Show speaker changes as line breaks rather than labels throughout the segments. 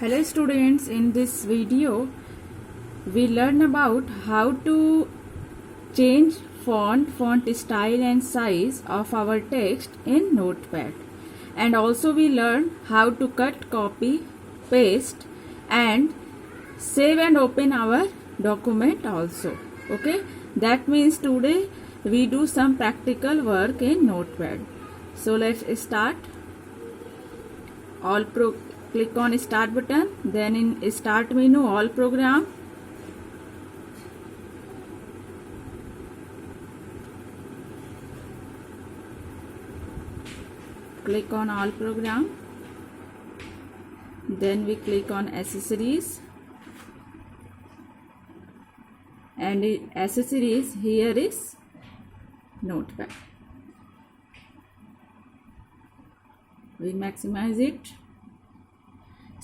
Hello students, in this video we learn about how to change font style and size of our text in Notepad, and also we learn how to cut, copy, paste and save and open our document also. Okay, that means today we do some practical work in Notepad. So let's start. Click on start button, then in start menu all program, click on all program, then we click on accessories, and in accessories here is Notepad. We maximize it.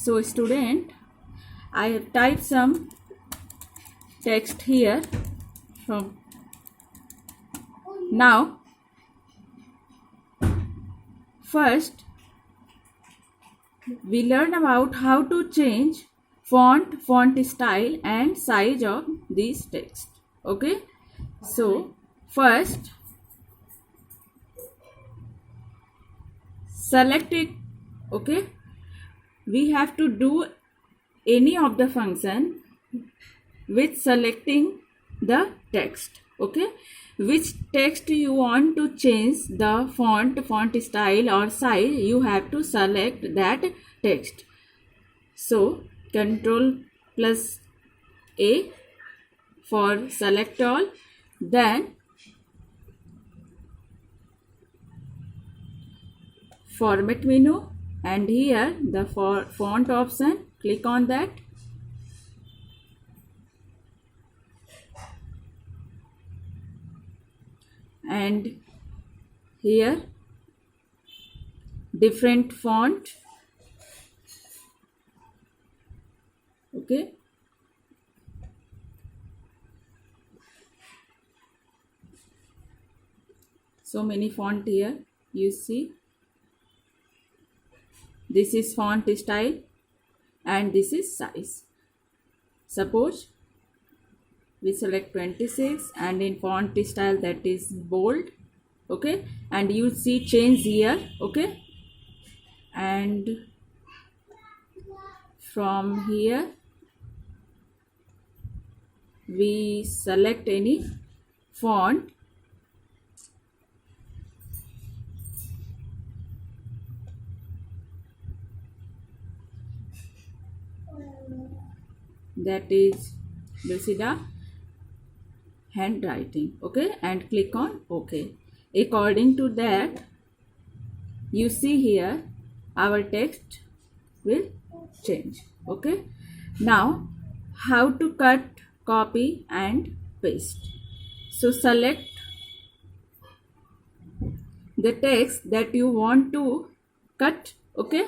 So student, I have typed some text here from now. First we learn about how to change font style and size of this text. Okay, so first select it. Okay, we have to do any of the function with selecting the text. Okay, which text you want to change the font style or size, you have to select that text. So Control plus A for select all, then format menu, and here the font option, click on that, and here different font. Okay, so many font here you see. This is font style and this is size. Suppose we select 26 and in font style that is bold. Okay, and you see change here. Okay, and from here we select any font. That is Lucida handwriting. Okay, and click on OK. According to that, you see here our text will change. Okay, now how to cut, copy and paste. So select the text that you want to cut. Okay,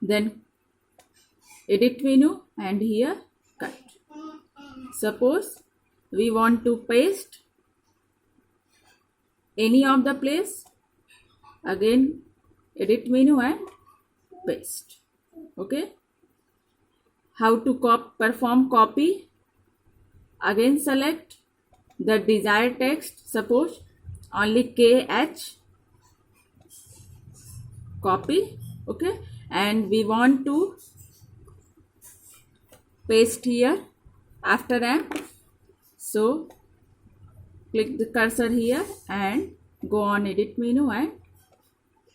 then edit menu and here cut. Suppose we want to paste any of the place, again edit menu and paste. Okay, how to perform copy, again select the desired text, suppose only KH, copy. Okay, and we want to paste here after M, so click the cursor here and go on edit menu and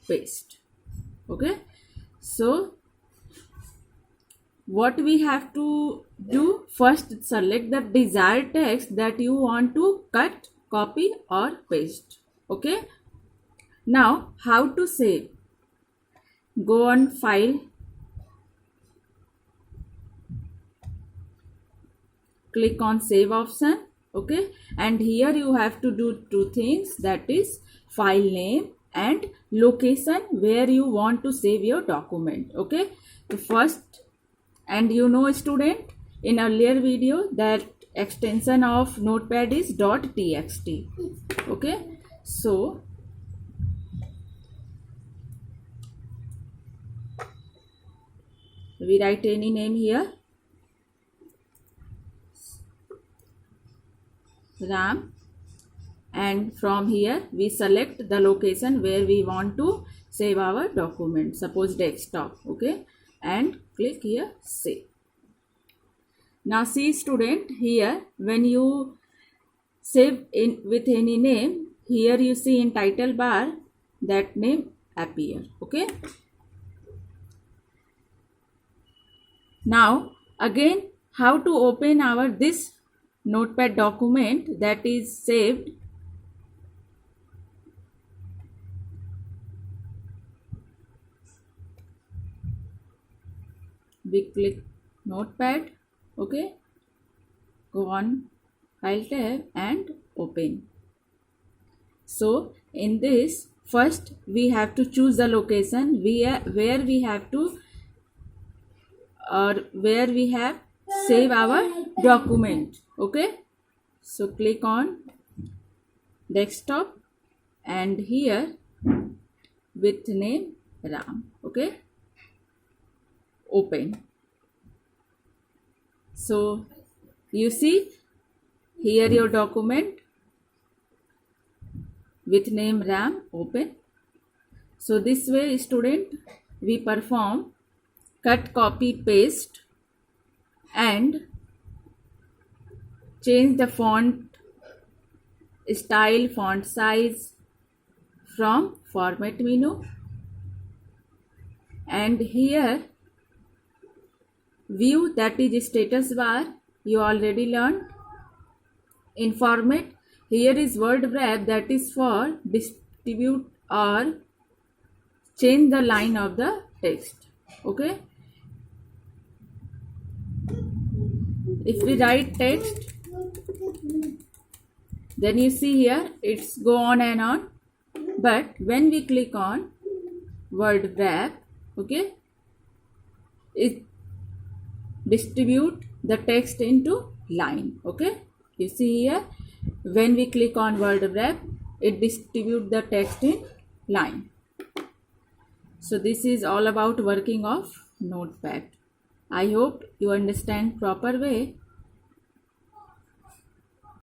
paste. Okay, so what we have to do, first select the desired text that you want to cut, copy or paste. Okay, now how to save, go on file, click on save option. Okay, and here you have to do two things, that is file name and location where you want to save your document. Okay, so first, and you know student, in earlier video that extension of Notepad is .txt. Okay, so we write any name here, Ram, and from here we select the location where we want to save our document, suppose desktop, okay, and click here save. Now see student, here when you save in with any name, here you see in title bar that name appear, okay. Now again, how to open our this notepad document that is saved. We click notepad, okay, go on file tab and open. So in this, first we have to choose the location where we have to where we have save our document, okay. So click on desktop and here with name Ram, okay, open. So you see here your document with name Ram, open. So this way student we perform cut, copy, paste and change the font style, font size from format menu, and here view, that is status bar, you already learned. In format, here is word wrap, that is for distribute or change the line of the text, okay. If we write text, then you see here it's go on and on, but when we click on word wrap, okay, it distribute the text into line, okay. You see here when we click on word wrap, it distribute the text in line. So this is all about working of notepad. I hope you understand proper way.